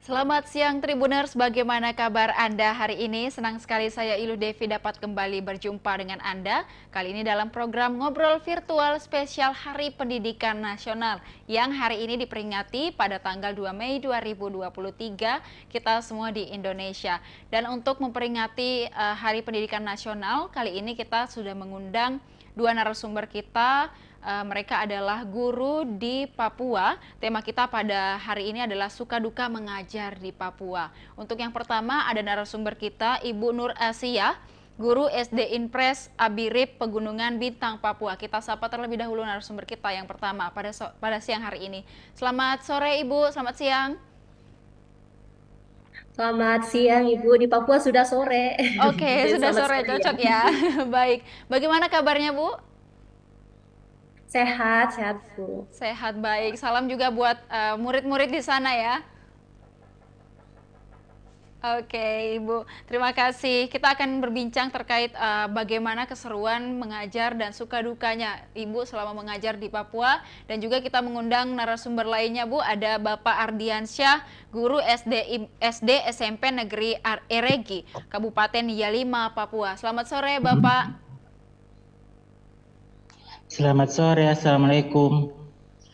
Selamat siang Tribuners, bagaimana kabar Anda hari ini? Senang sekali saya Ilu Devi dapat kembali berjumpa dengan Anda. Kali ini dalam program Ngobrol Virtual spesial Hari Pendidikan Nasional yang hari ini diperingati pada tanggal 2 Mei 2023 kita semua di Indonesia. Dan untuk memperingati Hari Pendidikan Nasional, kali ini kita sudah mengundang dua narasumber kita. Mereka adalah guru di Papua. Tema kita pada hari ini adalah suka duka mengajar di Papua. Untuk yang pertama ada narasumber kita Ibu Nur Asia, guru SD Impres Abirip Pegunungan Bintang Papua. Kita sapa terlebih dahulu narasumber kita yang pertama pada siang hari ini. Selamat sore Ibu, selamat siang. Selamat siang Ibu, di Papua sudah sore. Oke, Jadi sudah selamat sore, sore ya. cocok ya. Baik, bagaimana kabarnya Bu? Sehat, sehat Bu. Sehat, baik. Salam juga buat murid-murid di sana ya. Oke, Ibu. Terima kasih. Kita akan berbincang terkait bagaimana keseruan mengajar dan suka dukanya Ibu selama mengajar di Papua. Dan juga kita mengundang narasumber lainnya, Bu. Ada Bapak Ardiansyah, guru SD SMP Negeri Eregi, Kabupaten Yalima, Papua. Selamat sore, Bapak. Selamat sore, Assalamualaikum.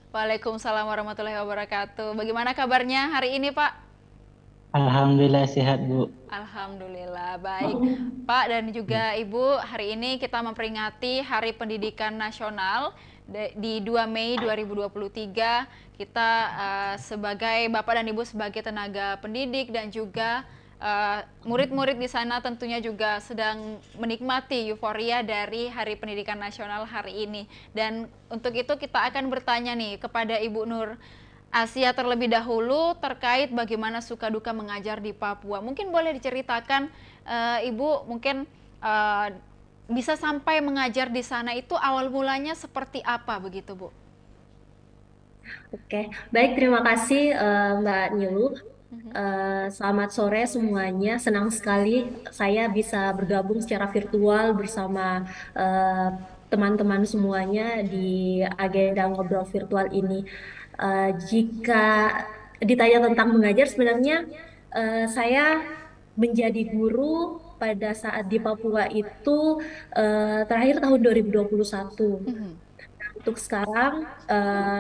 Waalaikumsalam warahmatullahi wabarakatuh. Bagaimana kabarnya hari ini, Pak? Alhamdulillah sehat, Bu. Alhamdulillah, baik. Pak dan juga Ibu, hari ini kita memperingati Hari Pendidikan Nasional di 2 Mei 2023. Kita sebagai Bapak dan Ibu sebagai tenaga pendidik dan juga murid-murid di sana tentunya juga sedang menikmati euforia dari Hari Pendidikan Nasional hari ini. Dan untuk itu kita akan bertanya nih kepada Ibu Nur Asia terlebih dahulu terkait bagaimana suka duka mengajar di Papua. Mungkin boleh diceritakan Ibu, mungkin bisa sampai mengajar di sana itu awal mulanya seperti apa begitu Bu? Oke, baik terima kasih Mbak Nilu. Selamat sore semuanya. Senang sekali saya bisa bergabung secara virtual bersama teman-teman semuanya di agenda ngobrol virtual ini. Jika ditanya tentang mengajar, sebenarnya saya menjadi guru pada saat di Papua itu terakhir tahun 2021. Untuk sekarang,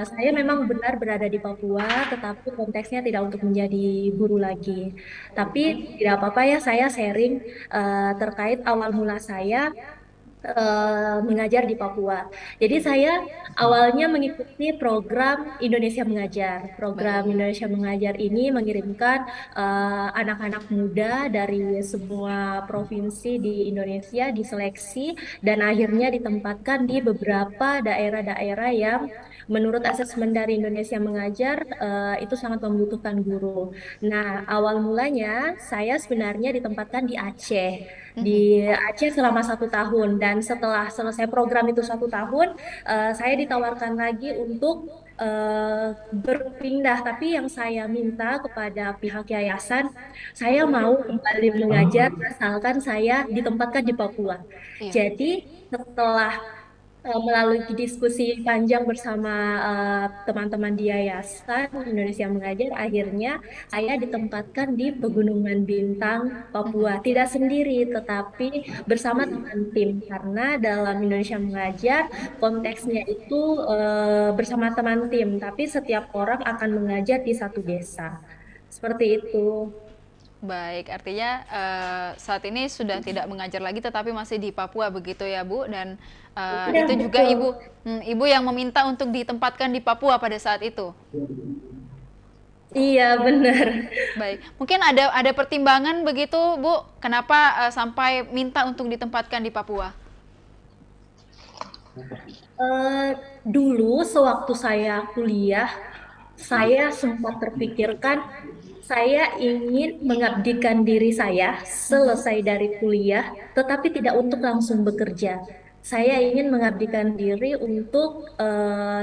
saya memang benar berada di Papua, tetapi konteksnya tidak untuk menjadi guru lagi. Tapi tidak apa-apa ya, saya sharing terkait awal mula saya mengajar di Papua. Jadi saya awalnya mengikuti program Indonesia Mengajar. Program Baik. Indonesia Mengajar ini mengirimkan anak-anak muda dari semua provinsi di Indonesia diseleksi dan akhirnya ditempatkan di beberapa daerah-daerah yang menurut asesmen dari Indonesia Mengajar itu sangat membutuhkan guru. Nah, awal mulanya saya sebenarnya ditempatkan di Aceh. Di Aceh selama 1 tahun dan setelah selesai program itu 1 tahun, saya ditawarkan lagi untuk berpindah. Tapi yang saya minta kepada pihak yayasan, saya mau kembali mengajar asalkan saya ditempatkan di Papua. Iya. Jadi setelah melalui diskusi panjang bersama teman-teman di Yayasan Indonesia Mengajar, akhirnya saya ditempatkan di Pegunungan Bintang, Papua. Tidak sendiri, tetapi bersama teman tim. Karena dalam Indonesia Mengajar, konteksnya itu bersama teman tim, tapi setiap orang akan mengajar di satu desa. Seperti itu. Baik, artinya saat ini sudah tidak mengajar lagi tetapi masih di Papua begitu ya Bu, dan Ya, itu juga betul. Ibu yang meminta untuk ditempatkan di Papua pada saat itu. Iya, benar. Baik, mungkin ada pertimbangan begitu Bu, kenapa sampai minta untuk ditempatkan di Papua? Eh, Dulu sewaktu saya kuliah, saya sempat terpikirkan saya ingin mengabdikan diri saya selesai dari kuliah, tetapi tidak untuk langsung bekerja. Saya ingin mengabdikan diri untuk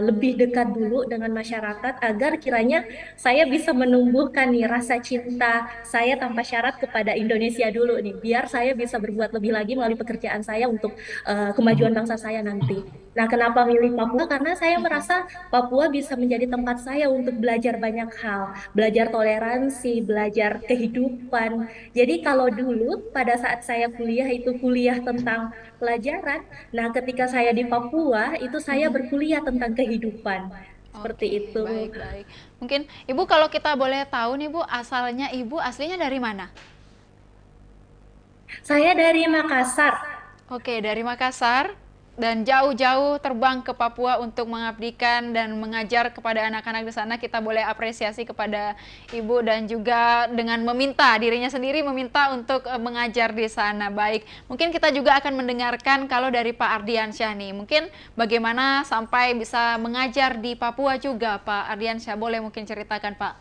lebih dekat dulu dengan masyarakat agar kiranya saya bisa menumbuhkan nih rasa cinta saya tanpa syarat kepada Indonesia dulu nih, biar saya bisa berbuat lebih lagi melalui pekerjaan saya untuk kemajuan bangsa saya nanti. Nah, kenapa milih Papua? Karena saya merasa Papua bisa menjadi tempat saya untuk belajar banyak hal, belajar toleransi, belajar kehidupan. Jadi kalau dulu pada saat saya kuliah itu kuliah tentang pelajaran. Nah, ketika saya di Papua, itu saya Mhm. berkuliah tentang kehidupan. Seperti Oke, itu. baik baik. Mungkin Ibu kalau kita boleh tahu nih Bu, asalnya Ibu aslinya dari mana? Saya dari Makassar. Oke, dari Makassar dan jauh-jauh terbang ke Papua untuk mengabdikan dan mengajar kepada anak-anak di sana. Kita boleh apresiasi kepada Ibu dan juga dengan meminta dirinya sendiri meminta untuk mengajar di sana. Baik, mungkin kita juga akan mendengarkan kalau dari Pak Ardiansyah nih. Mungkin bagaimana sampai bisa mengajar di Papua juga, Pak Ardiansyah. Boleh mungkin ceritakan, Pak?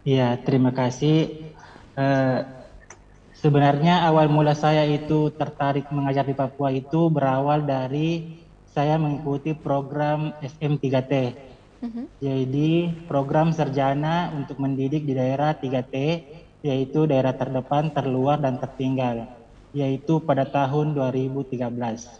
Ya, terima kasih. Eh, Sebenarnya awal mula saya itu tertarik mengajar di Papua itu berawal dari saya mengikuti program SM3T. Mhm. Jadi program sarjana untuk mendidik di daerah 3T, yaitu daerah terdepan, terluar, dan tertinggal, yaitu pada tahun 2013.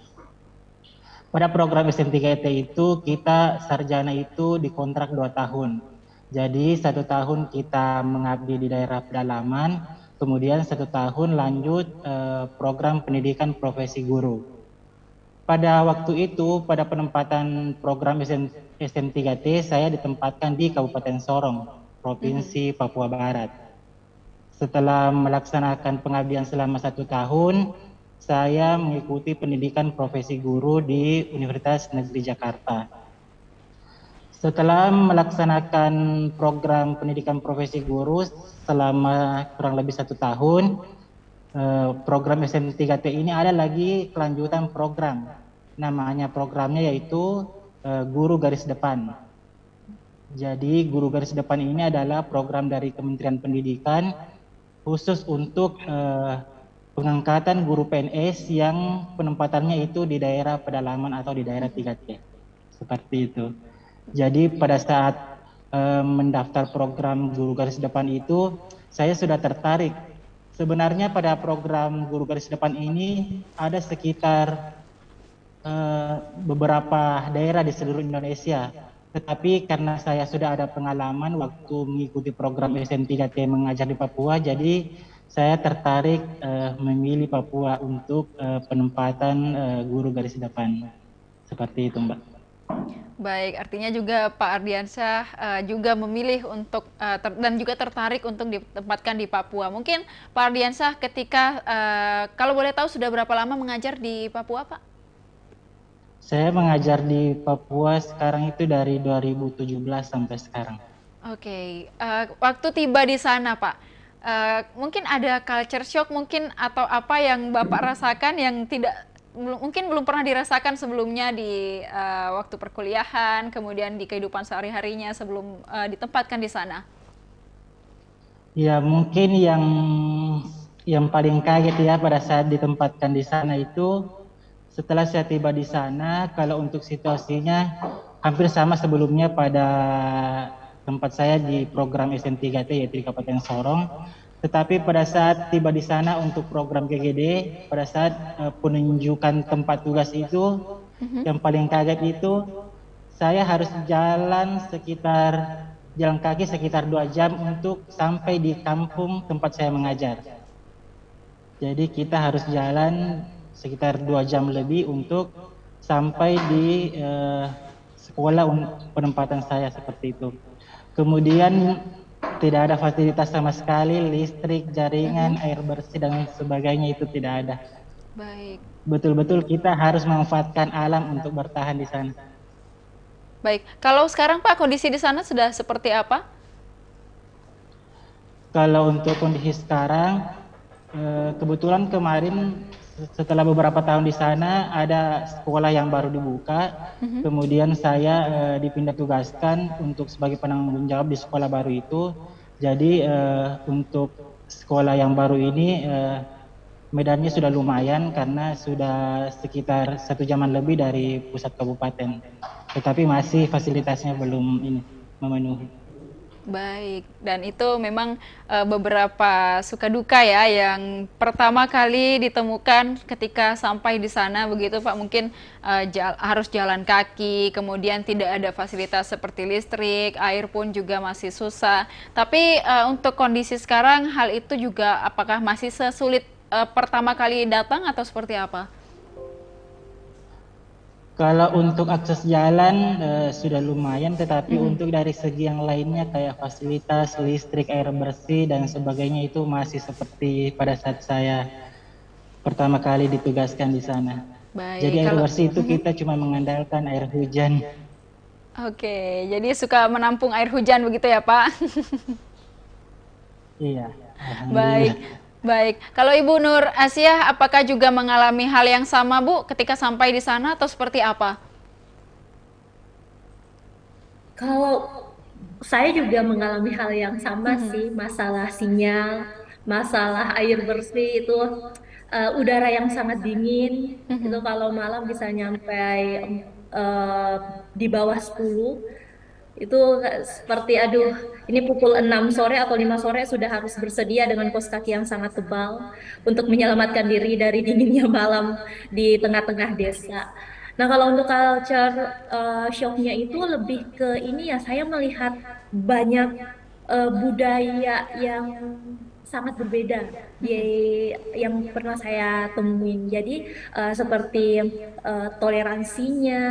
Pada program SM3T itu kita sarjana itu dikontrak 2 tahun. Jadi 1 tahun kita mengabdi di daerah pedalaman, kemudian 1 tahun lanjut program pendidikan profesi guru. Pada waktu itu, pada penempatan program SM3T, saya ditempatkan di Kabupaten Sorong, Mhm. Provinsi Papua Barat. Setelah melaksanakan pengabdian selama 1 tahun, saya mengikuti pendidikan profesi guru di Universitas Negeri Jakarta. Setelah melaksanakan program pendidikan profesi guru selama kurang lebih 1 tahun, program SM3T ini ada lagi kelanjutan program. Namanya programnya yaitu Guru Garis Depan. Jadi Guru Garis Depan ini adalah program dari Kementerian Pendidikan khusus untuk pengangkatan guru PNS yang penempatannya itu di daerah pedalaman atau di daerah 3T. Seperti itu. Jadi pada saat mendaftar program Guru Garis Depan itu, saya sudah tertarik. Sebenarnya pada program Guru Garis Depan ini ada sekitar beberapa daerah di seluruh Indonesia. Tetapi karena saya sudah ada pengalaman waktu mengikuti program SM3T mengajar di Papua, jadi saya tertarik memilih Papua untuk penempatan guru garis depan. Seperti itu, Mbak. Baik, artinya juga Pak Ardiansyah juga memilih untuk dan juga tertarik untuk ditempatkan di Papua. Mungkin Pak Ardiansyah ketika kalau boleh tahu sudah berapa lama mengajar di Papua, Pak? Saya mengajar di Papua sekarang itu dari 2017 sampai sekarang. Oke, waktu tiba di sana, Pak, mungkin ada culture shock mungkin atau apa yang Bapak rasakan yang tidak mungkin belum pernah dirasakan sebelumnya di waktu perkuliahan, kemudian di kehidupan sehari-harinya sebelum ditempatkan di sana. Ya, mungkin yang paling kaget ya pada saat ditempatkan di sana itu setelah saya tiba di sana, kalau untuk situasinya hampir sama sebelumnya pada tempat saya di program SN3T yaitu di Kabupaten Sorong. Tetapi pada saat tiba di sana untuk program GGD, pada saat penunjukan tempat tugas itu, Mhm. yang paling kaget itu saya harus jalan kaki sekitar 2 jam untuk sampai di kampung tempat saya mengajar. Jadi kita harus jalan sekitar 2 jam lebih untuk sampai di sekolah penempatan saya seperti itu. Kemudian tidak ada fasilitas sama sekali, listrik, jaringan, Mhm. air bersih dan sebagainya itu tidak ada. Baik. Betul-betul kita harus memanfaatkan alam untuk bertahan di sana. Baik, kalau sekarang Pak kondisi di sana sudah seperti apa? Kalau untuk kondisi sekarang, kebetulan kemarin setelah beberapa tahun di sana ada sekolah yang baru dibuka, Mhm. kemudian saya dipindah tugaskan untuk sebagai penanggung jawab di sekolah baru itu. Jadi untuk sekolah yang baru ini medannya sudah lumayan karena sudah sekitar 1 jaman lebih dari pusat kabupaten. Tetapi masih fasilitasnya belum ini memenuhi. Baik, dan itu memang beberapa suka duka ya yang pertama kali ditemukan ketika sampai di sana begitu Pak. Mungkin harus jalan kaki, kemudian tidak ada fasilitas seperti listrik, air pun juga masih susah. Tapi untuk kondisi sekarang hal itu juga apakah masih sesulit pertama kali datang atau seperti apa? Kalau untuk akses jalan sudah lumayan, tetapi untuk dari segi yang lainnya kayak fasilitas listrik, air bersih dan sebagainya itu masih seperti pada saat saya pertama kali ditugaskan di sana. Baik, Jadi air bersih itu kita cuma mengandalkan air hujan. Oke, jadi suka menampung air hujan begitu ya Pak? Iya, Baik, alhamdulillah. baik. Kalau Ibu Nur Asia, apakah juga mengalami hal yang sama Bu ketika sampai di sana atau seperti apa? Kalau saya juga mengalami hal yang sama sih, masalah sinyal, masalah air bersih itu, udara yang sangat dingin, itu kalau malam bisa nyampe eh, di bawah 10, itu seperti aduh, ini pukul 6 sore atau 5 sore sudah harus bersedia dengan kaos kaki yang sangat tebal untuk menyelamatkan diri dari dinginnya malam di tengah-tengah desa. Nah, kalau untuk culture shocknya itu lebih ke ini ya, saya melihat banyak budaya yang sangat berbeda di yang pernah saya temuin. Jadi seperti toleransinya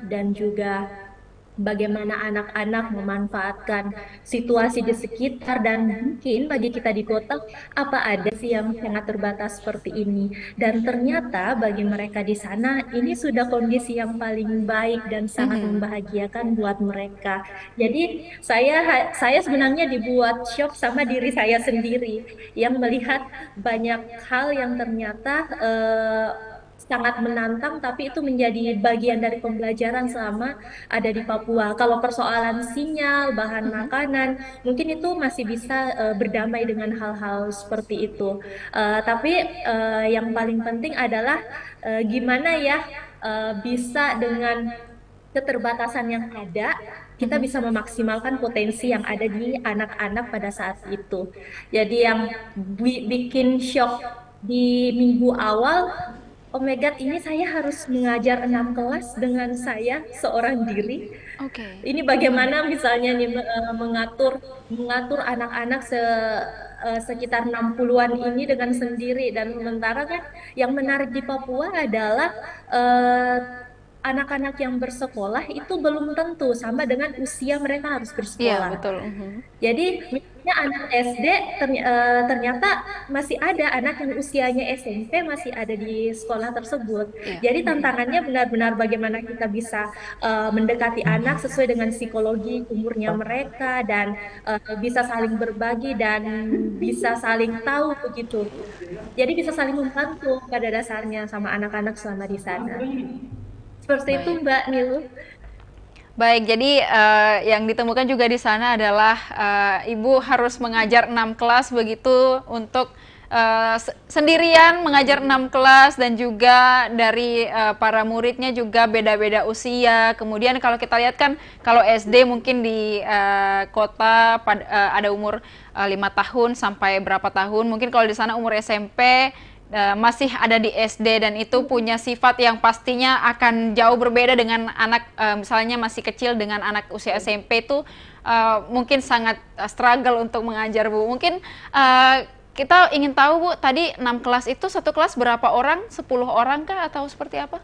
dan juga bagaimana anak-anak memanfaatkan situasi di sekitar, dan mungkin bagi kita di kota apa ada sih yang sangat terbatas seperti ini, dan ternyata bagi mereka di sana ini sudah kondisi yang paling baik dan sangat membahagiakan buat mereka. Jadi saya sebenarnya dibuat shock sama diri saya sendiri yang melihat banyak hal yang ternyata sangat menantang, tapi itu menjadi bagian dari pembelajaran selama ada di Papua. Kalau persoalan sinyal, bahan makanan, mungkin itu masih bisa berdamai dengan hal-hal seperti itu. Tapi yang paling penting adalah gimana ya bisa dengan keterbatasan yang ada, kita bisa memaksimalkan potensi yang ada di anak-anak pada saat itu. Jadi yang bikin shock di minggu awal, oh my God, ini saya harus mengajar 6 kelas dengan saya seorang diri. Oke. Ini bagaimana misalnya nih mengatur mengatur anak-anak sekitar 60-an ini dengan sendiri, dan sementara kan yang menarik di Papua adalah eh, anak-anak yang bersekolah itu belum tentu sama dengan usia mereka harus Iya, bersekolah. betul. Jadi misalnya anak SD ternyata masih ada anak yang usianya SMP masih ada di sekolah tersebut. Iya. Jadi tantangannya benar-benar bagaimana kita bisa mendekati anak sesuai dengan psikologi umurnya mereka, dan bisa saling berbagi dan bisa saling tahu begitu. Jadi bisa saling membantu pada dasarnya sama anak-anak selama di sana. Seperti itu Baik. Mbak Nilu. Baik, jadi yang ditemukan juga di sana adalah Ibu harus mengajar 6 kelas begitu untuk sendirian mengajar 6 kelas, dan juga dari para muridnya juga beda-beda usia. Kemudian kalau kita lihat kan kalau SD mungkin di kota ada umur 5 tahun sampai berapa tahun. Mungkin kalau di sana umur SMP masih ada di SD, dan itu punya sifat yang pastinya akan jauh berbeda dengan anak misalnya masih kecil dengan anak usia SMP itu mungkin sangat struggle untuk mengajar Bu. Mungkin kita ingin tahu Bu, tadi 6 kelas itu satu kelas berapa orang? 10 orang kah atau seperti apa?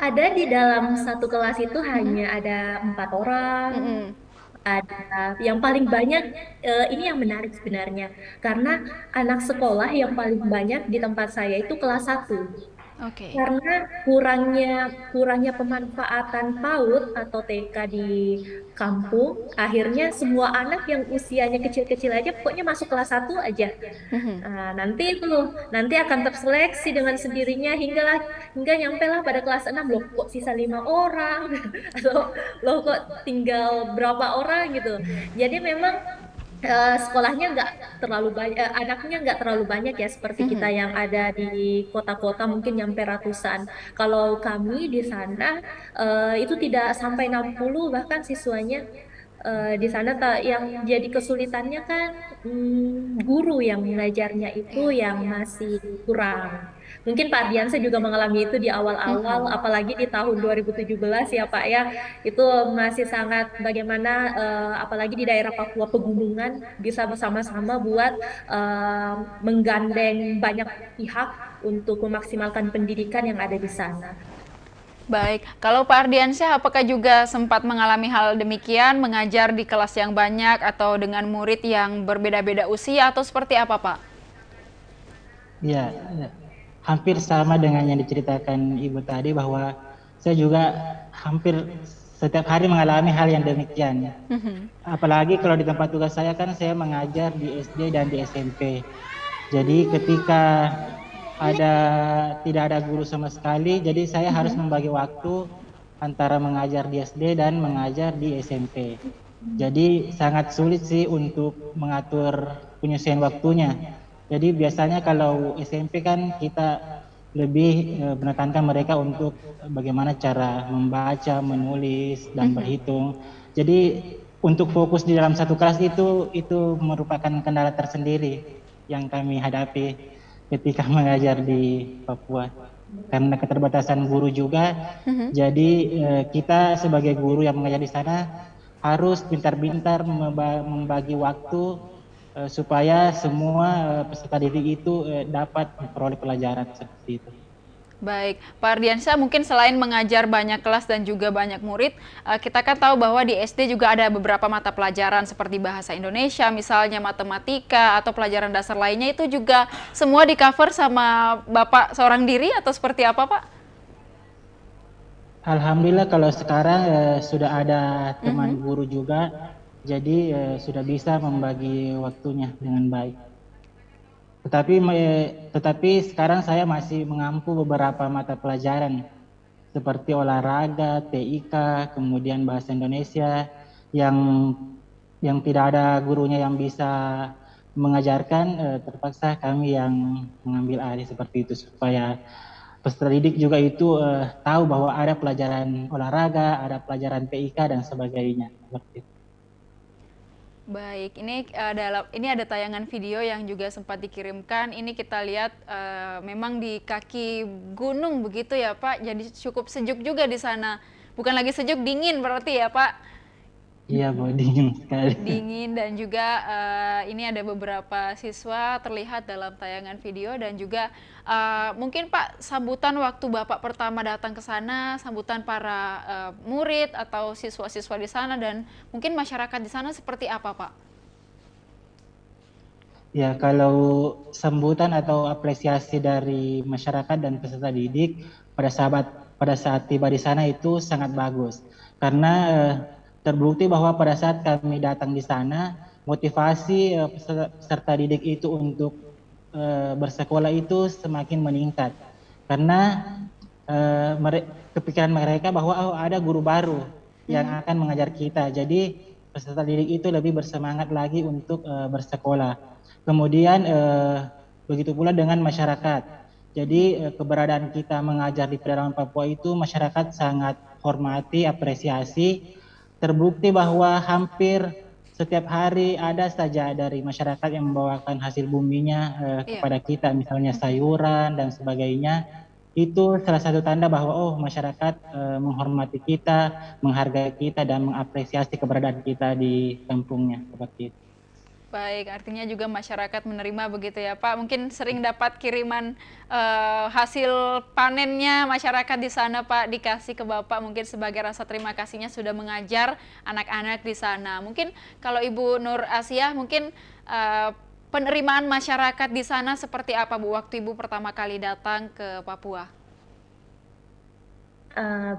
Ada di dalam satu kelas itu hanya ada 4 orang. Ada yang paling banyak, ini yang menarik sebenarnya, karena anak sekolah yang paling banyak di tempat saya itu kelas 1. Oke. Karena kurangnya pemanfaatan PAUD atau TK di kampung, akhirnya semua anak yang usianya kecil-kecil aja pokoknya masuk kelas 1 aja. Nah, nanti akan terseleksi dengan sendirinya hingga nyampe lah pada kelas 6, loh kok sisa 5 orang atau loh kok tinggal berapa orang gitu. Jadi memang Sekolahnya nggak terlalu banyak, anaknya nggak terlalu banyak ya seperti kita Mhm. yang ada di kota-kota mungkin nyampe ratusan. Kalau kami di sana itu tidak sampai 60 bahkan siswanya. Di sana yang jadi kesulitannya kan guru yang mengajarnya itu Iya. yang masih kurang. Mungkin Pak Ardiansa juga mengalami itu di awal-awal, Mhm. apalagi di tahun 2017 ya Pak ya, itu masih sangat bagaimana, apalagi di daerah Papua pegunungan bisa bersama-sama buat eh, menggandeng banyak pihak untuk memaksimalkan pendidikan yang ada di sana. Baik, kalau Pak Ardiansyah apakah juga sempat mengalami hal demikian, mengajar di kelas yang banyak atau dengan murid yang berbeda-beda usia atau seperti apa, Pak? Ya, ya. Hampir sama dengan yang diceritakan Ibu tadi bahwa saya juga hampir setiap hari mengalami hal yang demikian. Mhm. Apalagi kalau di tempat tugas saya kan saya mengajar di SD dan di SMP. Jadi ketika ada tidak ada guru sama sekali, jadi saya harus Mhm. membagi waktu antara mengajar di SD dan mengajar di SMP. Jadi sangat sulit sih untuk mengatur penyelesaian waktunya. Jadi biasanya kalau SMP kan kita lebih menekankan mereka untuk bagaimana cara membaca, menulis, dan Mhm. berhitung. Jadi untuk fokus di dalam satu kelas itu merupakan kendala tersendiri yang kami hadapi ketika mengajar di Papua. Karena keterbatasan guru juga, Mhm. jadi kita sebagai guru yang mengajar di sana harus pintar-pintar membagi waktu supaya semua peserta didik itu dapat memperoleh pelajaran seperti itu. Baik, Pak Ardiansyah mungkin selain mengajar banyak kelas dan juga banyak murid, kita kan tahu bahwa di SD juga ada beberapa mata pelajaran seperti bahasa Indonesia, misalnya matematika atau pelajaran dasar lainnya itu juga semua di cover sama Bapak seorang diri atau seperti apa, Pak? Alhamdulillah kalau sekarang sudah ada teman Mhm. guru juga, jadi sudah bisa membagi waktunya dengan baik. Tetapi sekarang saya masih mengampu beberapa mata pelajaran seperti olahraga, TIK, kemudian bahasa Indonesia yang tidak ada gurunya yang bisa mengajarkan, terpaksa kami yang mengambil alih seperti itu supaya peserta didik juga itu tahu bahwa ada pelajaran olahraga, ada pelajaran TIK dan sebagainya. Seperti itu. Baik, ini ada tayangan video yang juga sempat dikirimkan. Ini kita lihat memang di kaki gunung begitu ya, Pak. Jadi cukup sejuk juga di sana. Bukan lagi sejuk, dingin berarti ya, Pak. Iya, Bu, dingin sekali. Dingin dan juga ini ada beberapa siswa terlihat dalam tayangan video dan juga mungkin Pak sambutan waktu Bapak pertama datang ke sana, sambutan para murid atau siswa-siswa di sana dan mungkin masyarakat di sana seperti apa, Pak? Ya, kalau sambutan atau apresiasi dari masyarakat dan peserta didik pada saat tiba di sana itu sangat bagus. Karena terbukti bahwa pada saat kami datang di sana, motivasi peserta didik itu untuk bersekolah itu semakin meningkat. Karena kepikiran mereka bahwa oh, ada guru baru yang Mhm. akan mengajar kita. Jadi peserta didik itu lebih bersemangat lagi untuk bersekolah. Kemudian begitu pula dengan masyarakat. Jadi keberadaan kita mengajar di pedalaman Papua itu masyarakat sangat hormati, apresiasi. Terbukti bahwa hampir setiap hari ada saja dari masyarakat yang membawakan hasil buminya Iya. kepada kita, misalnya Mhm. sayuran dan sebagainya. Itu salah satu tanda bahwa oh masyarakat menghormati kita, menghargai kita dan mengapresiasi keberadaan kita di kampungnya seperti itu. Baik, artinya juga masyarakat menerima begitu ya Pak. Mungkin sering dapat kiriman hasil panennya masyarakat di sana Pak, dikasih ke Bapak mungkin sebagai rasa terima kasihnya sudah mengajar anak-anak di sana. Mungkin kalau Ibu Nur Asia mungkin penerimaan masyarakat di sana seperti apa Bu waktu Ibu pertama kali datang ke Papua?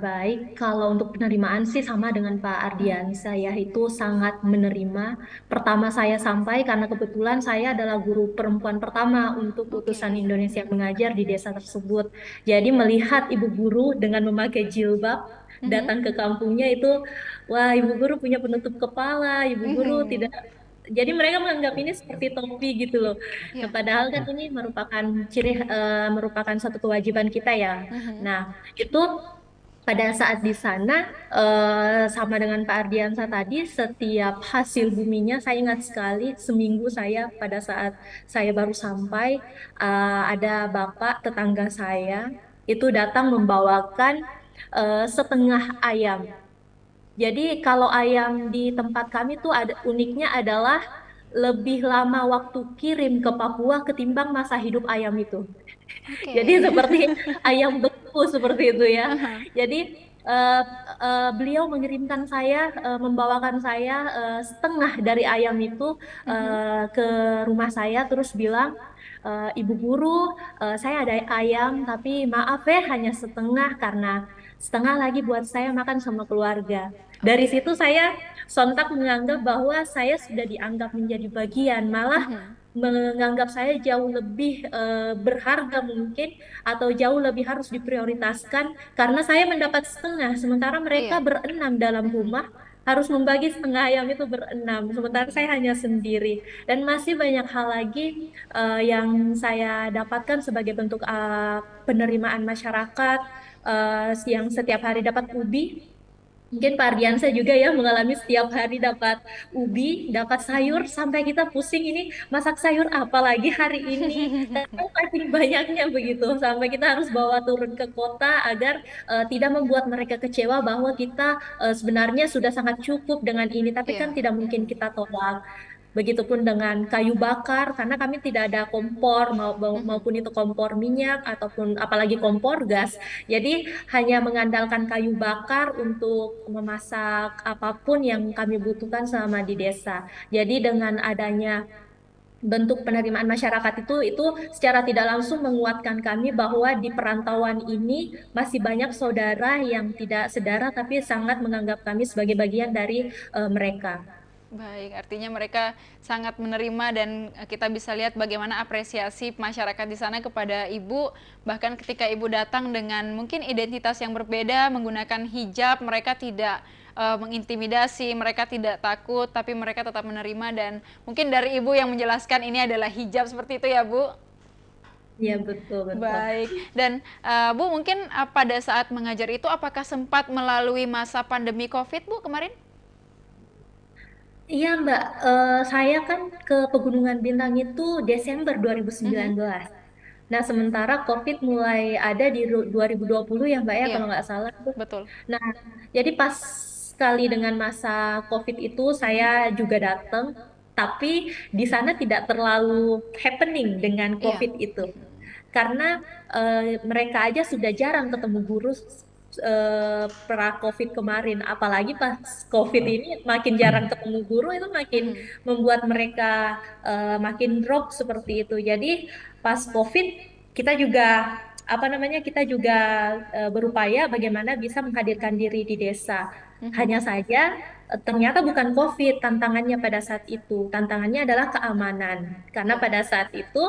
Baik, kalau untuk penerimaan sih sama dengan Pak Ardian. Saya itu sangat menerima. Pertama saya sampai karena kebetulan saya adalah guru perempuan pertama untuk utusan Oke. Indonesia yang mengajar di desa tersebut. Jadi melihat ibu guru dengan memakai jilbab Mhm. datang ke kampungnya itu, wah ibu guru punya penutup kepala, ibu guru tidak Mhm. jadi mereka menganggap ini seperti topi gitu loh. Nah, Iya. padahal kan ini merupakan merupakan satu kewajiban kita ya. Mhm. Nah, itu pada saat di sana sama dengan Pak Ardiansa tadi, setiap hasil buminya saya ingat sekali seminggu saya pada saat saya baru sampai ada bapak tetangga saya itu datang membawakan setengah ayam. Jadi kalau ayam di tempat kami tuh ada uniknya adalah lebih lama waktu kirim ke Papua ketimbang masa hidup ayam itu. Jadi Oke. seperti ayam beku seperti itu ya. Aha. Jadi eh, beliau mengirimkan saya, membawakan saya setengah dari ayam itu Mhm. ke rumah saya, terus bilang, Ibu guru, saya ada ayam, tapi maaf ya hanya setengah karena setengah lagi buat saya makan sama keluarga. Dari Oke. situ saya sontak menganggap bahwa saya sudah dianggap menjadi bagian, malah Mhm. menganggap saya jauh lebih berharga mungkin atau jauh lebih harus diprioritaskan karena saya mendapat setengah sementara mereka Iya. berenam dalam Mhm. rumah harus membagi setengah ayam itu berenam sementara saya hanya sendiri dan masih banyak hal lagi yang saya dapatkan sebagai bentuk penerimaan masyarakat yang setiap hari dapat ubi. Mungkin Pak Ardiansa juga ya mengalami setiap hari dapat ubi, dapat sayur, Mhm. sampai kita pusing ini masak sayur apa lagi hari ini. Karena saking banyaknya begitu, sampai kita harus bawa turun ke kota agar tidak membuat mereka kecewa bahwa kita sebenarnya sudah sangat cukup dengan ini, tapi kan Iya. tidak mungkin Mhm. kita tolak. Begitupun dengan kayu bakar, karena kami tidak ada kompor Mhm. maupun itu kompor minyak ataupun apalagi kompor gas. Jadi hanya mengandalkan kayu bakar untuk memasak apapun yang kami butuhkan selama di desa. Jadi dengan adanya bentuk penerimaan masyarakat itu secara tidak langsung menguatkan kami bahwa di perantauan ini masih banyak saudara yang tidak sedara tapi sangat menganggap kami sebagai bagian dari mereka. Baik, artinya mereka sangat menerima dan kita bisa lihat bagaimana apresiasi masyarakat di sana kepada Ibu. Bahkan ketika Ibu datang dengan mungkin identitas yang berbeda, menggunakan hijab, mereka tidak mengintimidasi, mereka tidak takut, tapi mereka tetap menerima dan mungkin dari Ibu yang menjelaskan ini adalah hijab seperti itu ya, Bu? Iya betul betul. Baik, dan Bu mungkin pada saat mengajar itu apakah sempat melalui masa pandemi COVID, Bu, kemarin? Iya Mbak, saya kan ke Pegunungan Bintang itu Desember Mhm. 2019. Nah, sementara COVID mulai ada di 2020 ya Mbak ya Iya, kalau nggak salah tuh. betul. Nah, jadi pas sekali dengan masa COVID itu saya juga datang, tapi di sana tidak terlalu happening dengan Iya. COVID itu. Karena mereka aja sudah jarang ketemu guru pra COVID kemarin. Apalagi pas COVID ini makin jarang ketemu guru itu makin Mhm. membuat mereka makin drop seperti itu. Jadi pas COVID kita juga apa namanya kita juga berupaya bagaimana bisa menghadirkan diri di desa. Mhm. Hanya saja ternyata bukan COVID tantangannya pada saat itu. Tantangannya adalah keamanan. Karena Iya. pada saat itu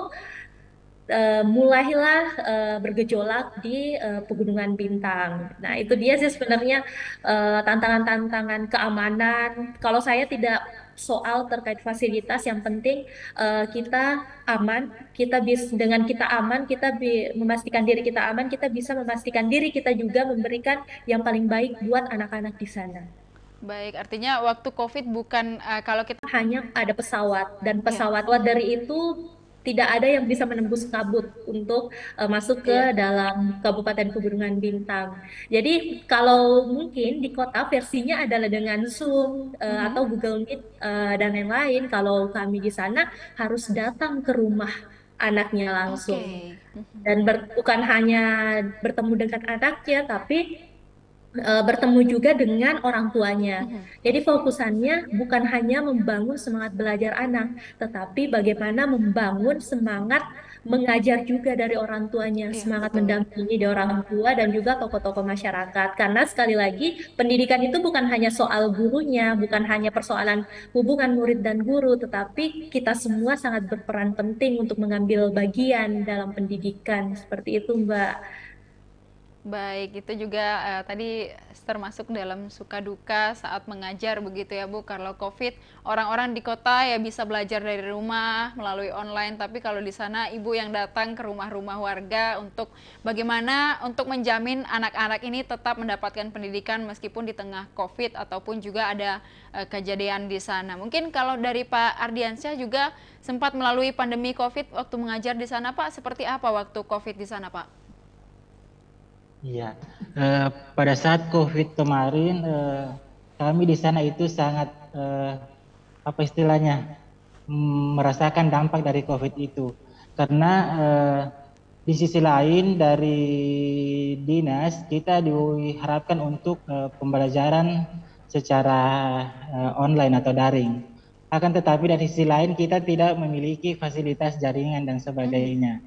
mulailah bergejolak di Pegunungan Bintang. Nah, itu Mhm. dia sih sebenarnya tantangan-tantangan keamanan. Kalau saya tidak soal terkait fasilitas, yang penting kita aman, kita dengan kita aman, kita memastikan diri kita aman, kita bisa memastikan diri kita juga memberikan yang paling baik buat anak-anak di sana. Baik, artinya waktu COVID bukan kalau kita Hanya ada pesawat dan ya, pesawat dari itu tidak ada yang bisa menembus kabut untuk masuk ke iya. dalam Kabupaten Pegunungan Bintang. Jadi kalau mungkin di kota versinya adalah dengan Zoom Mhm. atau Google Meet dan lain-lain. Kalau kami di sana harus datang ke rumah anaknya langsung Oke. Mhm. dan bukan hanya bertemu dengan anaknya, tapi bertemu juga dengan orang tuanya. Mhm. Jadi fokusannya bukan hanya membangun semangat belajar anak, tetapi bagaimana membangun semangat mengajar juga dari orang tuanya, Iya, semangat betul. mendampingi dari orang tua dan juga tokoh-tokoh masyarakat. Karena sekali lagi, pendidikan itu bukan hanya soal gurunya, bukan hanya persoalan hubungan murid dan guru, tetapi kita semua sangat berperan penting untuk mengambil bagian dalam pendidikan. Seperti itu, Mbak. Baik, itu juga tadi termasuk dalam suka duka saat mengajar begitu ya Bu. Kalau COVID, orang-orang di kota ya bisa belajar dari rumah melalui online, tapi kalau di sana Ibu yang datang ke rumah-rumah warga untuk bagaimana untuk menjamin anak-anak ini tetap mendapatkan pendidikan meskipun di tengah COVID ataupun juga ada kejadian di sana. Mungkin kalau dari Pak Ardiansyah juga sempat melalui pandemi COVID waktu mengajar di sana Pak, seperti apa waktu COVID di sana Pak? Iya, pada saat COVID kemarin, kami di sana itu sangat apa istilahnya, merasakan dampak dari COVID itu, karena di sisi lain dari dinas kita diharapkan untuk pembelajaran secara online atau daring. Akan tetapi dari sisi lain kita tidak memiliki fasilitas jaringan dan sebagainya.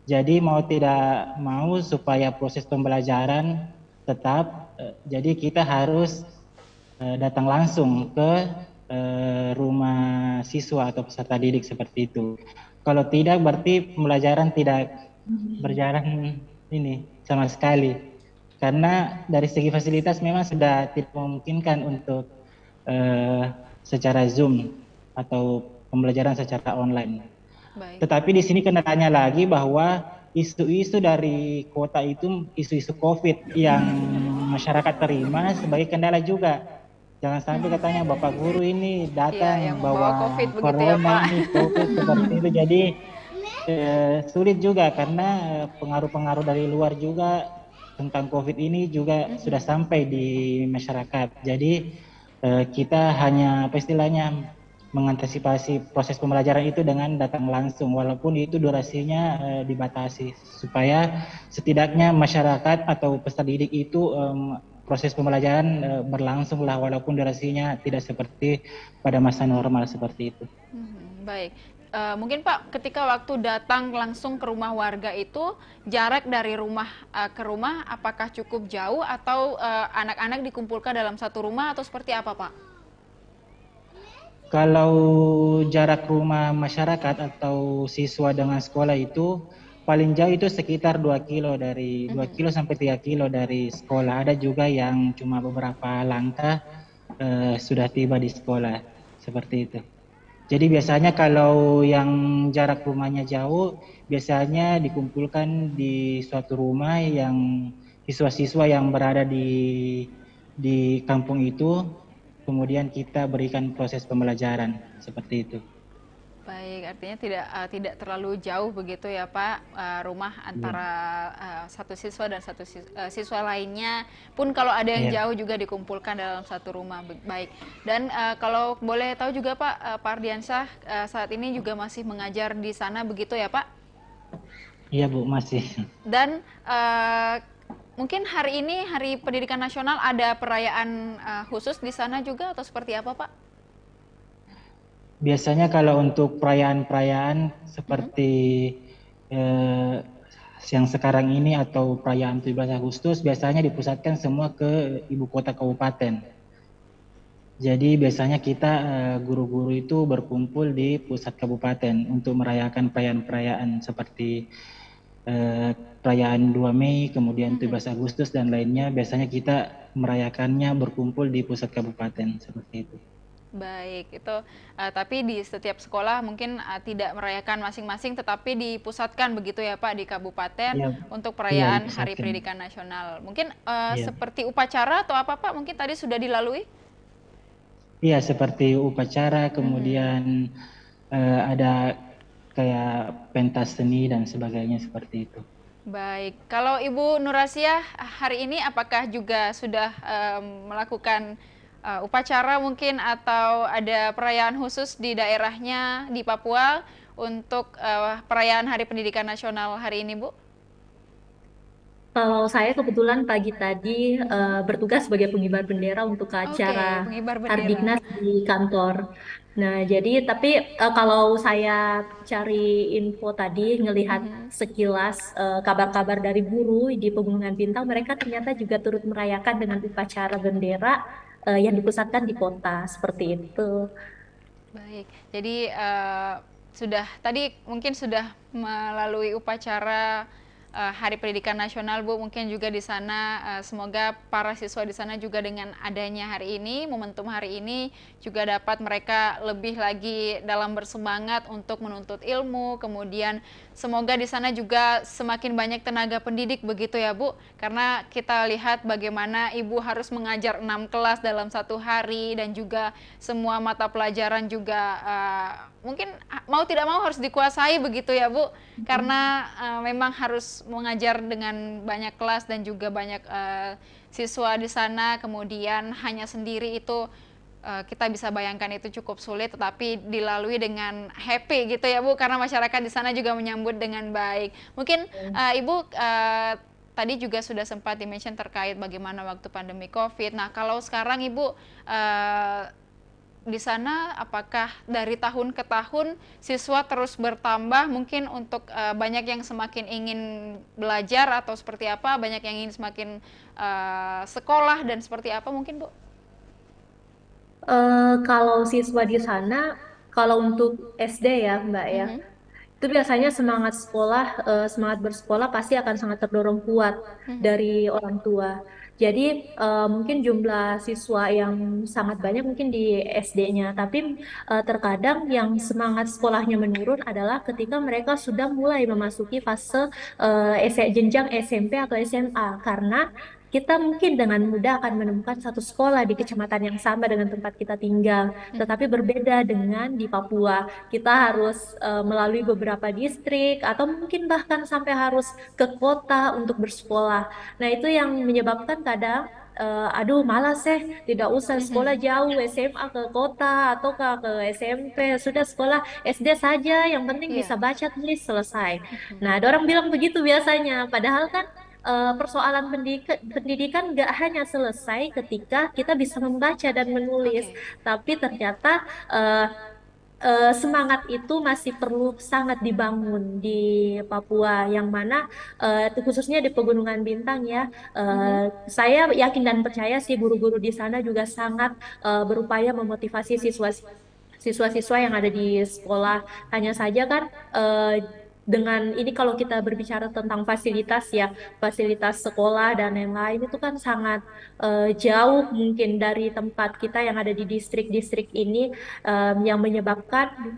Jadi mau tidak mau supaya proses pembelajaran tetap, jadi kita harus datang langsung ke rumah siswa atau peserta didik seperti itu. Kalau tidak berarti pembelajaran tidak berjalan ini sama sekali. Karena dari segi fasilitas memang sudah tidak memungkinkan untuk secara Zoom atau pembelajaran secara online. Baik. Tetapi di sini kendalanya lagi bahwa isu-isu dari kota itu isu-isu COVID yang masyarakat terima sebagai kendala juga. Jangan sampai katanya Bapak Guru ini Iya, yang datang membawa bawa COVID begitu ya corona Pak. ini COVID seperti itu. Jadi sulit juga karena pengaruh-pengaruh dari luar juga tentang COVID ini juga sudah sampai di masyarakat. Jadi kita hanya apa istilahnya mengantisipasi proses pembelajaran itu dengan datang langsung, walaupun itu durasinya dibatasi supaya setidaknya masyarakat atau peserta didik itu proses pembelajaran berlangsung lah, walaupun durasinya tidak seperti pada masa normal seperti itu. Baik. Mungkin Pak, ketika waktu datang langsung ke rumah warga itu jarak dari rumah ke rumah apakah cukup jauh atau anak-anak dikumpulkan dalam satu rumah atau seperti apa Pak? Kalau jarak rumah masyarakat atau siswa dengan sekolah itu paling jauh itu sekitar 2 kilo, dari 2 kilo sampai 3 kilo dari sekolah. Ada juga yang cuma beberapa langkah sudah tiba di sekolah, seperti itu. Jadi biasanya kalau yang jarak rumahnya jauh, biasanya dikumpulkan di suatu rumah yang siswa-siswa yang berada di kampung itu, kemudian kita berikan proses pembelajaran seperti itu. Baik, artinya tidak terlalu jauh begitu ya Pak, rumah Iya. antara satu siswa dan siswa lainnya pun kalau ada yang Iya. jauh juga dikumpulkan dalam satu rumah. Baik. Dan kalau boleh tahu juga Pak, Pak Ardiansyah saat ini juga masih mengajar di sana begitu ya Pak? Iya Bu, masih. Dan mungkin hari ini Hari Pendidikan Nasional ada perayaan khusus di sana juga atau seperti apa Pak? Biasanya kalau untuk perayaan-perayaan seperti eh, yang sekarang ini atau perayaan 17 Agustus biasanya dipusatkan semua ke ibu kota kabupaten. Jadi biasanya kita guru-guru itu berkumpul di pusat kabupaten untuk merayakan perayaan-perayaan seperti perayaan 2 Mei, kemudian 17 Agustus dan lainnya. Biasanya kita merayakannya berkumpul di pusat kabupaten seperti itu. Baik, itu tapi di setiap sekolah mungkin tidak merayakan masing-masing tetapi dipusatkan begitu ya Pak di kabupaten Iya, untuk iya perayaan Hari dipusatkan. Pendidikan Nasional. Mungkin Iya. seperti upacara atau apa Pak? Mungkin tadi sudah dilalui? Iya, seperti upacara, kemudian ada kayak pentas seni dan sebagainya seperti itu. Baik, kalau Ibu Nurasiah hari ini apakah juga sudah melakukan upacara mungkin atau ada perayaan khusus di daerahnya di Papua untuk perayaan Hari Pendidikan Nasional hari ini, Bu? Kalau saya kebetulan pagi tadi bertugas sebagai pengibar bendera untuk Oke, acara pengibar bendera. Hardiknas di kantor. Nah, jadi tapi kalau saya cari info tadi, ngelihat sekilas kabar-kabar dari guru di Pegunungan Bintang, mereka ternyata juga turut merayakan dengan upacara bendera yang dipusatkan di kota, seperti itu. Baik, jadi sudah tadi mungkin sudah melalui upacara Hari Pendidikan Nasional, Bu. Mungkin juga di sana semoga para siswa di sana juga dengan adanya hari ini, momentum hari ini juga dapat mereka lebih lagi dalam bersemangat untuk menuntut ilmu. Kemudian semoga di sana juga semakin banyak tenaga pendidik begitu ya, Bu. Karena kita lihat bagaimana Ibu harus mengajar 6 kelas dalam satu hari dan juga semua mata pelajaran juga mungkin mau tidak mau harus dikuasai begitu ya, Bu. Karena memang harus mengajar dengan banyak kelas dan juga banyak siswa di sana, kemudian hanya sendiri itu kita bisa bayangkan itu cukup sulit, tetapi dilalui dengan happy gitu ya, Bu, karena masyarakat di sana juga menyambut dengan baik. Mungkin Ibu tadi juga sudah sempat di-mention terkait bagaimana waktu pandemi COVID. Nah, kalau sekarang Ibu di sana apakah dari tahun ke tahun siswa terus bertambah, mungkin untuk banyak yang semakin ingin belajar atau seperti apa, banyak yang ingin semakin sekolah dan seperti apa mungkin, Bu? Kalau siswa di sana, kalau untuk SD ya Mbak ya, itu biasanya semangat sekolah, semangat bersekolah pasti akan sangat terdorong kuat dari orang tua. Jadi mungkin jumlah siswa yang sangat banyak mungkin di SD-nya, tapi terkadang yang semangat sekolahnya menurun adalah ketika mereka sudah mulai memasuki fase jenjang SMP atau SMA, karena kita mungkin dengan mudah akan menemukan satu sekolah di kecamatan yang sama dengan tempat kita tinggal, tetapi berbeda dengan di Papua. Kita harus melalui beberapa distrik atau mungkin bahkan sampai harus ke kota untuk bersekolah. Nah, itu yang menyebabkan kadang aduh malas tidak usah sekolah jauh SMA ke kota atau ke SMP, sudah sekolah SD saja, yang penting bisa baca tulis selesai. Nah, ada orang bilang begitu biasanya, padahal kan persoalan pendidikan nggak hanya selesai ketika kita bisa membaca dan menulis, tapi ternyata semangat itu masih perlu sangat dibangun di Papua, yang mana khususnya di Pegunungan Bintang ya. Saya yakin dan percaya sih guru-guru di sana juga sangat berupaya memotivasi siswa-siswa yang ada di sekolah. Hanya saja kan dengan ini kalau kita berbicara tentang fasilitas ya, fasilitas sekolah dan lain-lain itu kan sangat jauh mungkin dari tempat kita yang ada di distrik-distrik ini, yang menyebabkan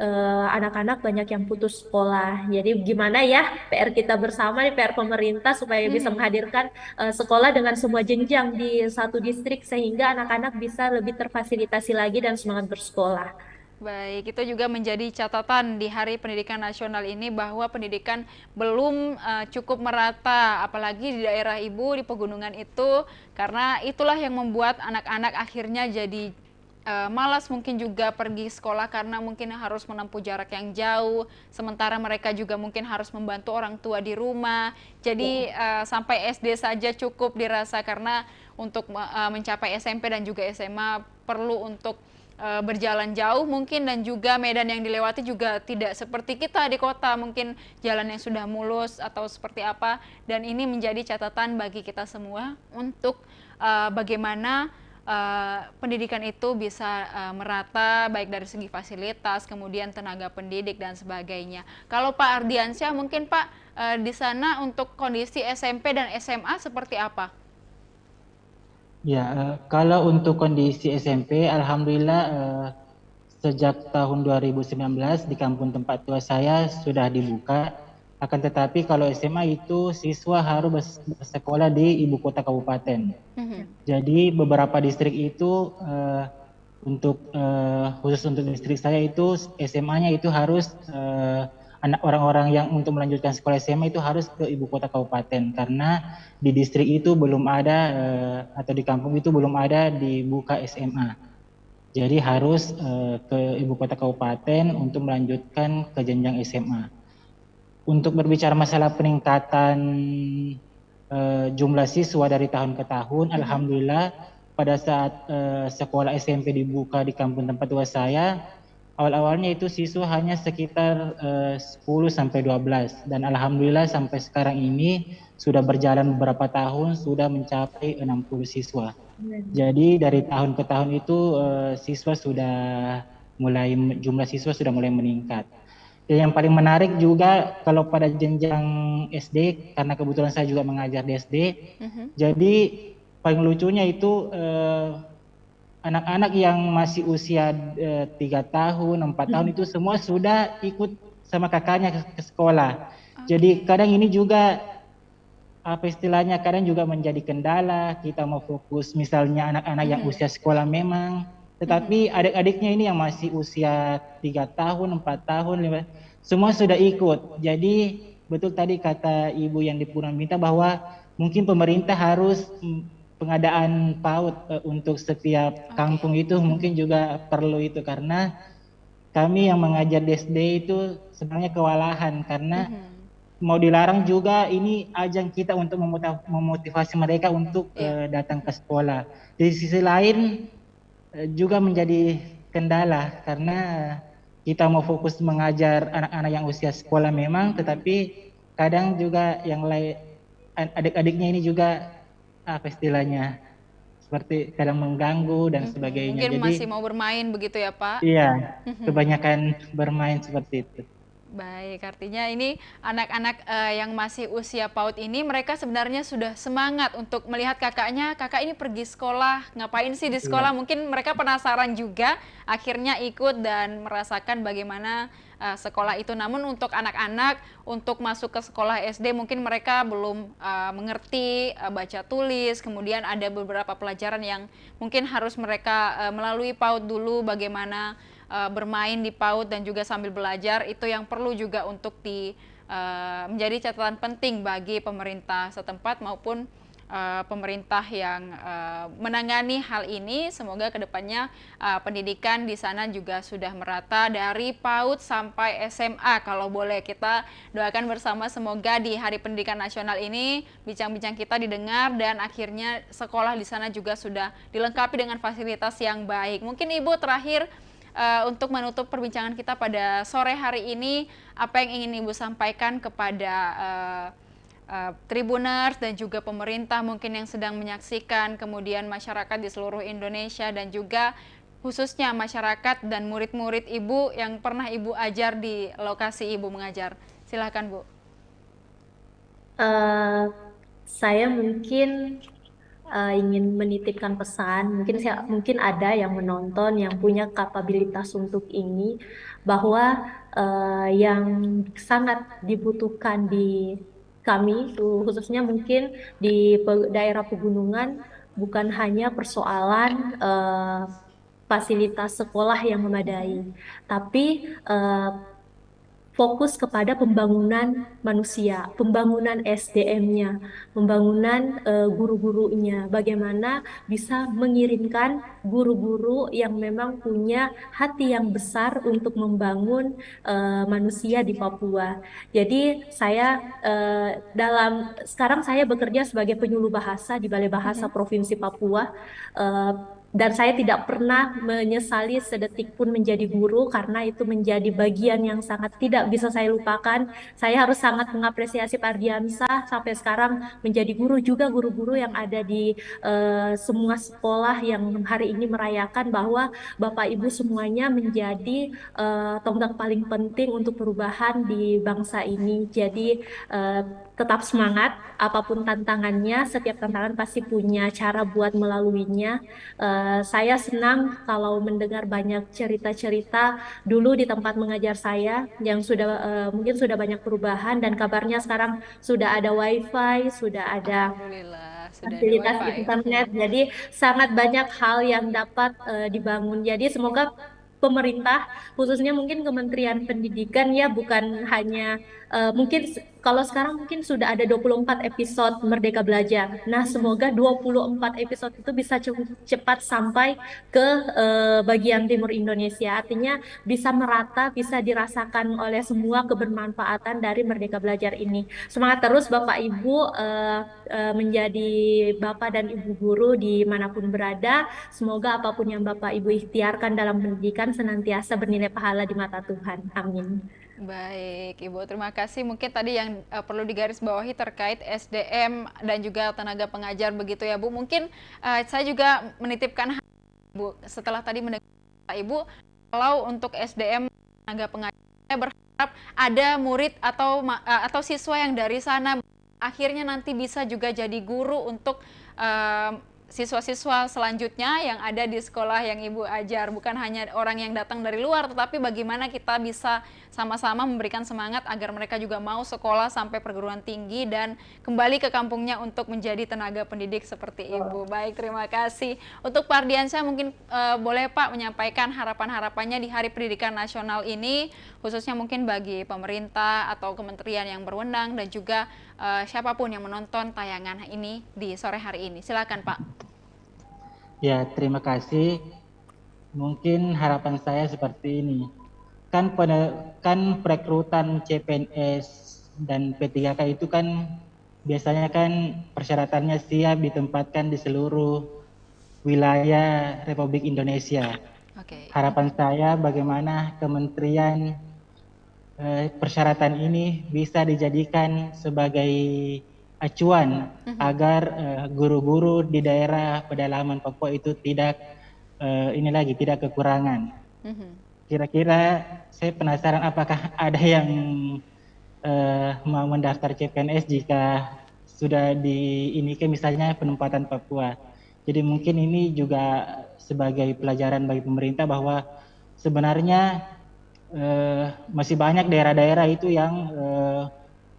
anak-anak banyak yang putus sekolah. Jadi gimana ya PR kita bersama nih, PR pemerintah supaya bisa menghadirkan sekolah dengan semua jenjang di satu distrik sehingga anak-anak bisa lebih terfasilitasi lagi dan semangat bersekolah. Baik, itu juga menjadi catatan di Hari Pendidikan Nasional ini bahwa pendidikan belum cukup merata, apalagi di daerah Ibu di pegunungan itu, karena itulah yang membuat anak-anak akhirnya jadi malas mungkin juga pergi sekolah karena mungkin harus menempuh jarak yang jauh, sementara mereka juga mungkin harus membantu orang tua di rumah. Jadi sampai SD saja cukup dirasa, karena untuk mencapai SMP dan juga SMA perlu untuk berjalan jauh mungkin, dan juga medan yang dilewati juga tidak seperti kita di kota, mungkin jalan yang sudah mulus atau seperti apa. Dan ini menjadi catatan bagi kita semua untuk bagaimana pendidikan itu bisa merata, baik dari segi fasilitas, kemudian tenaga pendidik dan sebagainya. Kalau Pak Ardiansyah, mungkin Pak di sana untuk kondisi SMP dan SMA seperti apa? Ya, kalau untuk kondisi SMP, alhamdulillah sejak tahun 2019 di kampung tempat tua saya sudah dibuka. Akan tetapi kalau SMA itu siswa harus bersekolah di ibu kota kabupaten. Jadi beberapa distrik itu khusus untuk distrik saya itu SMA-nya itu harus anak orang-orang yang untuk melanjutkan sekolah SMA itu harus ke ibu kota kabupaten, karena di distrik itu belum ada atau di kampung itu belum ada dibuka SMA. Jadi harus ke ibu kota kabupaten untuk melanjutkan ke jenjang SMA. Untuk berbicara masalah peningkatan jumlah siswa dari tahun ke tahun, alhamdulillah pada saat sekolah SMP dibuka di kampung tempat tua saya, awal-awalnya itu siswa hanya sekitar 10 sampai 12, dan alhamdulillah sampai sekarang ini sudah berjalan beberapa tahun sudah mencapai 60 siswa. Jadi dari tahun ke tahun itu jumlah siswa sudah mulai meningkat. Yang paling menarik juga kalau pada jenjang SD, karena kebetulan saya juga mengajar di SD, jadi paling lucunya itu anak-anak yang masih usia 3 tahun, 4 tahun itu semua sudah ikut sama kakaknya ke sekolah. Jadi kadang ini juga apa istilahnya, kadang juga menjadi kendala, kita mau fokus misalnya anak-anak yang usia sekolah memang, tetapi adik-adiknya ini yang masih usia 3 tahun, 4 tahun, semua sudah ikut. Jadi betul tadi kata Ibu yang di Purwaminta bahwa mungkin pemerintah harus pengadaan PAUD untuk setiap kampung itu mungkin juga perlu itu, karena kami yang mengajar di SD itu sebenarnya kewalahan karena mau dilarang juga ini ajang kita untuk memotivasi mereka untuk datang ke sekolah. Di sisi lain juga menjadi kendala karena kita mau fokus mengajar anak-anak yang usia sekolah memang, tetapi kadang juga yang lain adik-adiknya ini juga apa istilahnya seperti kadang mengganggu dan sebagainya. Mungkin Jadi masih mau bermain begitu ya Pak? iya, kebanyakan bermain seperti itu. Baik, artinya ini anak-anak yang masih usia PAUD ini mereka sebenarnya sudah semangat untuk melihat kakaknya, kakak ini pergi sekolah, ngapain sih di sekolah? Mungkin mereka penasaran juga, akhirnya ikut dan merasakan bagaimana sekolah itu. Namun untuk anak-anak, untuk masuk ke sekolah SD mungkin mereka belum mengerti baca tulis, kemudian ada beberapa pelajaran yang mungkin harus mereka melalui PAUD dulu, bagaimana bermain di PAUD dan juga sambil belajar, itu yang perlu juga untuk menjadi catatan penting bagi pemerintah setempat maupun pemerintah yang menangani hal ini. Semoga kedepannya pendidikan di sana juga sudah merata dari PAUD sampai SMA. Kalau boleh kita doakan bersama, semoga di Hari Pendidikan Nasional ini bincang-bincang kita didengar dan akhirnya sekolah di sana juga sudah dilengkapi dengan fasilitas yang baik. Mungkin Ibu terakhir, untuk menutup perbincangan kita pada sore hari ini, apa yang ingin Ibu sampaikan kepada Tribuners dan juga pemerintah mungkin yang sedang menyaksikan, kemudian masyarakat di seluruh Indonesia dan juga khususnya masyarakat dan murid-murid Ibu yang pernah Ibu ajar di lokasi Ibu mengajar. Silahkan Bu. Saya mungkin ingin menitipkan pesan, mungkin ada yang menonton yang punya kapabilitas untuk ini, bahwa yang sangat dibutuhkan di kami, khususnya mungkin di daerah pegunungan, bukan hanya persoalan fasilitas sekolah yang memadai, tapi fokus kepada pembangunan manusia, pembangunan SDM-nya, pembangunan guru-gurunya, bagaimana bisa mengirimkan guru-guru yang memang punya hati yang besar untuk membangun manusia di Papua. Jadi saya sekarang saya bekerja sebagai penyuluh bahasa di Balai Bahasa Provinsi Papua. Dan saya tidak pernah menyesali sedetik pun menjadi guru, karena itu menjadi bagian yang sangat tidak bisa saya lupakan. Saya harus sangat mengapresiasi Pak Ardiansah sampai sekarang menjadi guru juga, guru-guru yang ada di semua sekolah yang hari ini merayakan bahwa Bapak Ibu semuanya menjadi tonggak paling penting untuk perubahan di bangsa ini. Jadi tetap semangat, apapun tantangannya, setiap tantangan pasti punya cara buat melaluinya. Saya senang kalau mendengar banyak cerita-cerita dulu di tempat mengajar saya yang sudah mungkin sudah banyak perubahan, dan kabarnya sekarang sudah ada WiFi, sudah ada Sudah ada fasilitas WiFi. internet. Jadi sangat banyak hal yang dapat dibangun. Jadi semoga pemerintah, khususnya mungkin Kementerian Pendidikan ya, bukan hanya mungkin kalau sekarang mungkin sudah ada 24 episode Merdeka Belajar. Nah, semoga 24 episode itu bisa cepat sampai ke bagian timur Indonesia. Artinya bisa merata, bisa dirasakan oleh semua kebermanfaatan dari Merdeka Belajar ini. Semangat terus Bapak Ibu menjadi Bapak dan Ibu guru dimanapun berada. Semoga apapun yang Bapak Ibu ikhtiarkan dalam pendidikan senantiasa bernilai pahala di mata Tuhan. Amin. Baik, Ibu, terima kasih. Mungkin tadi yang perlu digarisbawahi terkait SDM dan juga tenaga pengajar begitu ya, Bu. Mungkin saya juga menitipkan, Bu, setelah tadi mendengar Ibu, kalau untuk SDM tenaga pengajar, saya berharap ada murid atau siswa yang dari sana akhirnya nanti bisa juga jadi guru untuk siswa-siswa selanjutnya yang ada di sekolah yang Ibu ajar. Bukan hanya orang yang datang dari luar, tetapi bagaimana kita bisa sama-sama memberikan semangat agar mereka juga mau sekolah sampai perguruan tinggi dan kembali ke kampungnya untuk menjadi tenaga pendidik seperti Ibu. Baik, terima kasih. Untuk Pak Ardiansyah, mungkin boleh Pak menyampaikan harapan-harapannya di Hari Pendidikan Nasional ini, khususnya mungkin bagi pemerintah atau kementerian yang berwenang dan juga siapapun yang menonton tayangan ini di sore hari ini. Silakan Pak. Ya, terima kasih. Mungkin harapan saya seperti ini. Kan perekrutan CPNS dan P3K itu kan biasanya kan persyaratannya siap ditempatkan di seluruh wilayah Republik Indonesia. Harapan saya bagaimana kementerian persyaratan ini bisa dijadikan sebagai acuan agar guru-guru di daerah pedalaman Papua itu tidak tidak kekurangan. Kira-kira saya penasaran apakah ada yang mau mendaftar CPNS jika sudah misalnya penempatan Papua. Jadi mungkin ini juga sebagai pelajaran bagi pemerintah bahwa sebenarnya masih banyak daerah-daerah itu yang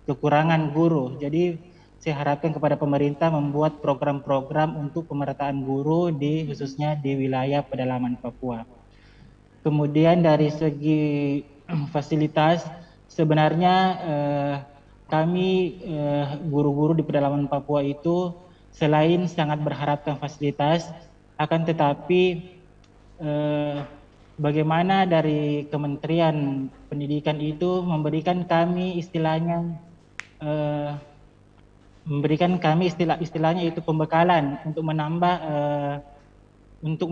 kekurangan guru. Jadi saya harapkan kepada pemerintah membuat program-program untuk pemerataan guru khususnya di wilayah pedalaman Papua. Kemudian dari segi fasilitas, sebenarnya kami guru-guru di pedalaman Papua itu selain sangat berharapkan fasilitas, akan tetapi bagaimana dari Kementerian Pendidikan itu memberikan kami istilahnya itu pembekalan untuk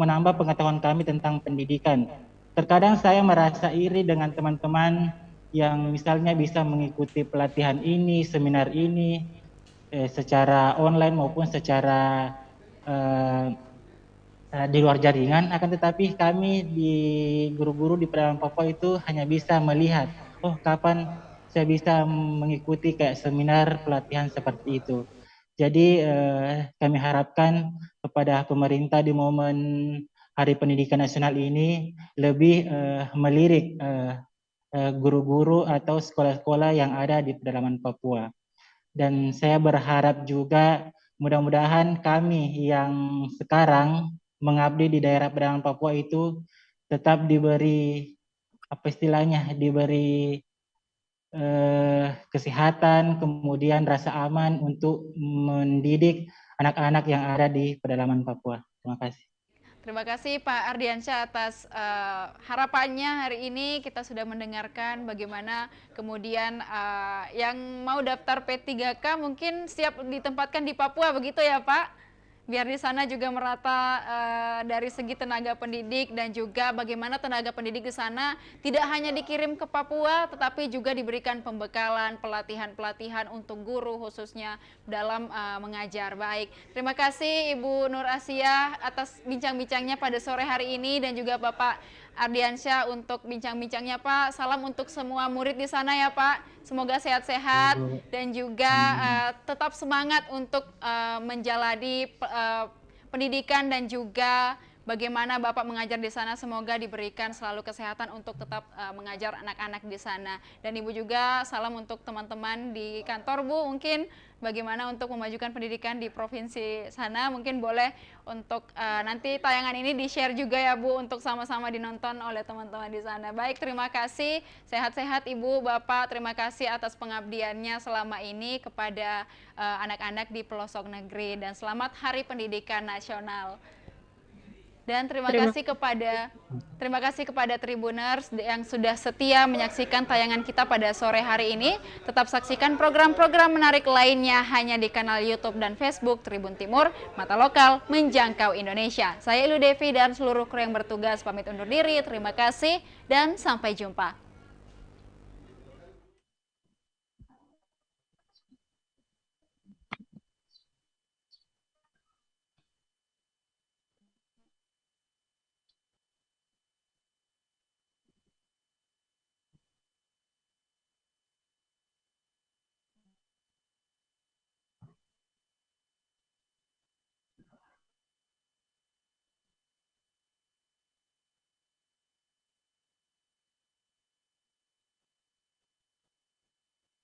menambah pengetahuan kami tentang pendidikan. Terkadang saya merasa iri dengan teman-teman yang misalnya bisa mengikuti pelatihan ini, seminar ini secara online maupun secara di luar jaringan, akan tetapi kami di guru-guru di pedalaman Papua itu hanya bisa melihat, oh kapan saya bisa mengikuti kayak seminar pelatihan seperti itu. Jadi kami harapkan kepada pemerintah di momen Hari Pendidikan Nasional ini lebih melirik guru-guru atau sekolah-sekolah yang ada di pedalaman Papua. Dan saya berharap juga mudah-mudahan kami yang sekarang mengabdi di daerah pedalaman Papua itu tetap diberi kesehatan, kemudian rasa aman untuk mendidik anak-anak yang ada di pedalaman Papua. Terima kasih. Terima kasih Pak Ardiansyah atas harapannya hari ini. Kita sudah mendengarkan bagaimana kemudian yang mau daftar P3K mungkin siap ditempatkan di Papua, begitu ya Pak? Biar di sana juga merata dari segi tenaga pendidik dan juga bagaimana tenaga pendidik di sana tidak hanya dikirim ke Papua, tetapi juga diberikan pembekalan, pelatihan-pelatihan untuk guru khususnya dalam mengajar. Baik, terima kasih Ibu Nur Asia atas bincang-bincangnya pada sore hari ini dan juga Bapak Ardiansyah untuk bincang-bincangnya Pak. Salam untuk semua murid di sana ya Pak. Semoga sehat-sehat dan juga tetap semangat untuk menjalani pendidikan dan juga bagaimana Bapak mengajar di sana. Semoga diberikan selalu kesehatan untuk tetap mengajar anak-anak di sana. Dan Ibu juga salam untuk teman-teman di kantor Bu, mungkin bagaimana untuk memajukan pendidikan di provinsi sana. Mungkin boleh untuk nanti tayangan ini di-share juga ya Bu, untuk sama-sama dinonton oleh teman-teman di sana. Baik, terima kasih. Sehat-sehat Ibu, Bapak. Terima kasih atas pengabdiannya selama ini kepada anak-anak di pelosok negeri. Dan selamat Hari Pendidikan Nasional. Dan terima kasih kepada Tribuners yang sudah setia menyaksikan tayangan kita pada sore hari ini. Tetap saksikan program-program menarik lainnya hanya di kanal YouTube dan Facebook Tribun Timur, Mata Lokal Menjangkau Indonesia. Saya Ilu Devi dan seluruh kru yang bertugas pamit undur diri. Terima kasih dan sampai jumpa.